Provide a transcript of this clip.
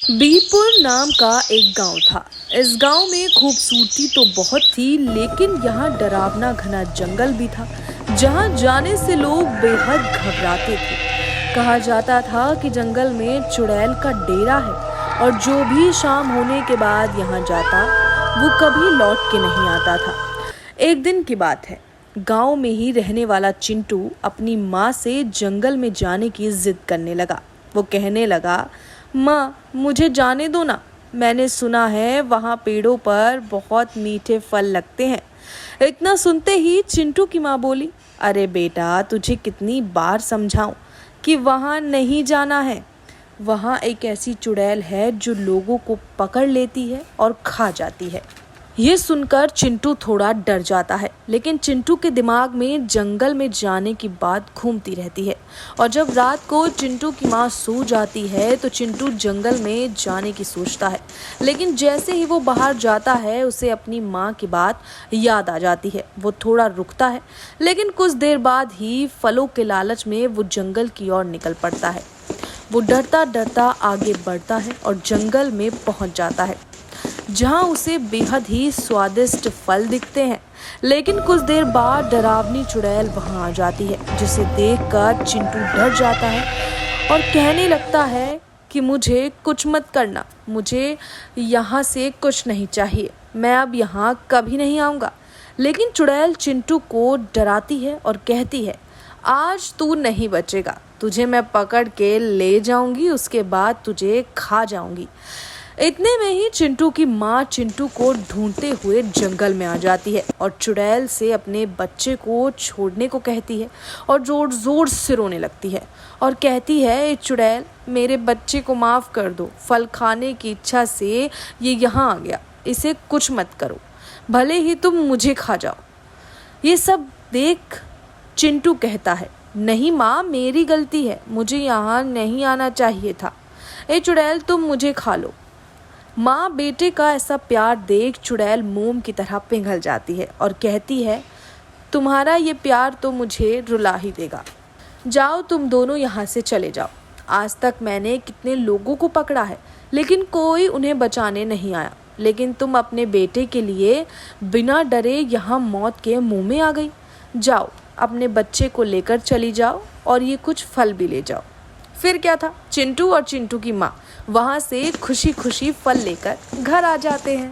बीरपुर नाम का एक गांव था। इस गांव में खूबसूरती तो बहुत थी, लेकिन यहाँ डरावना घना जंगल भी था, जहाँ जाने से लोग बेहद घबराते थे। कहा जाता था कि जंगल में चुड़ैल का डेरा है और जो भी शाम होने के बाद यहाँ जाता वो कभी लौट के नहीं आता था। एक दिन की बात है, गांव में ही रहने वाला चिंटू अपनी माँ से जंगल में जाने की जिद करने लगा। वो कहने लगा, माँ मुझे जाने दो ना, मैंने सुना है वहाँ पेड़ों पर बहुत मीठे फल लगते हैं। इतना सुनते ही चिंटू की माँ बोली, अरे बेटा तुझे कितनी बार समझाऊं कि वहाँ नहीं जाना है। वहाँ एक ऐसी चुड़ैल है जो लोगों को पकड़ लेती है और खा जाती है। ये सुनकर चिंटू थोड़ा डर जाता है, लेकिन चिंटू के दिमाग में जंगल में जाने की बात घूमती रहती है। और जब रात को चिंटू की माँ सो जाती है तो चिंटू जंगल में जाने की सोचता है, लेकिन जैसे ही वो बाहर जाता है उसे अपनी माँ की बात याद आ जाती है। वो थोड़ा रुकता है, लेकिन कुछ देर बाद ही फलों के लालच में वो जंगल की ओर निकल पड़ता है। वो डरता डरता आगे बढ़ता है और जंगल में पहुंच जाता है, जहां उसे बेहद ही स्वादिष्ट फल दिखते हैं। लेकिन कुछ देर बाद डरावनी चुड़ैल वहां आ जाती है, जिसे देखकर चिंटू डर जाता है और कहने लगता है कि मुझे कुछ मत करना, मुझे यहाँ से कुछ नहीं चाहिए, मैं अब यहाँ कभी नहीं आऊँगा। लेकिन चुड़ैल चिंटू को डराती है और कहती है, आज तू नहीं बचेगा, तुझे मैं पकड़ के ले जाऊंगी, उसके बाद तुझे खा जाऊंगी। इतने में ही चिंटू की माँ चिंटू को ढूंढते हुए जंगल में आ जाती है और चुड़ैल से अपने बच्चे को छोड़ने को कहती है और जोर जोर से रोने लगती है और कहती है, चुड़ैल मेरे बच्चे को माफ़ कर दो, फल खाने की इच्छा से ये यहाँ आ गया, इसे कुछ मत करो, भले ही तुम मुझे खा जाओ। ये सब देख चिंटू कहता है, नहीं माँ मेरी गलती है, मुझे यहाँ नहीं आना चाहिए था, ए चुड़ैल तुम मुझे खा लो। माँ बेटे का ऐसा प्यार देख चुड़ैल मोम की तरह पिघल जाती है और कहती है, तुम्हारा ये प्यार तो मुझे रुला ही देगा, जाओ तुम दोनों यहाँ से चले जाओ। आज तक मैंने कितने लोगों को पकड़ा है, लेकिन कोई उन्हें बचाने नहीं आया, लेकिन तुम अपने बेटे के लिए बिना डरे यहाँ मौत के मुंह में आ गई। जाओ अपने बच्चे को लेकर चली जाओ और ये कुछ फल भी ले जाओ। फिर क्या था, चिंटू और चिंटू की माँ वहाँ से खुशी खुशी फल लेकर घर आ जाते हैं।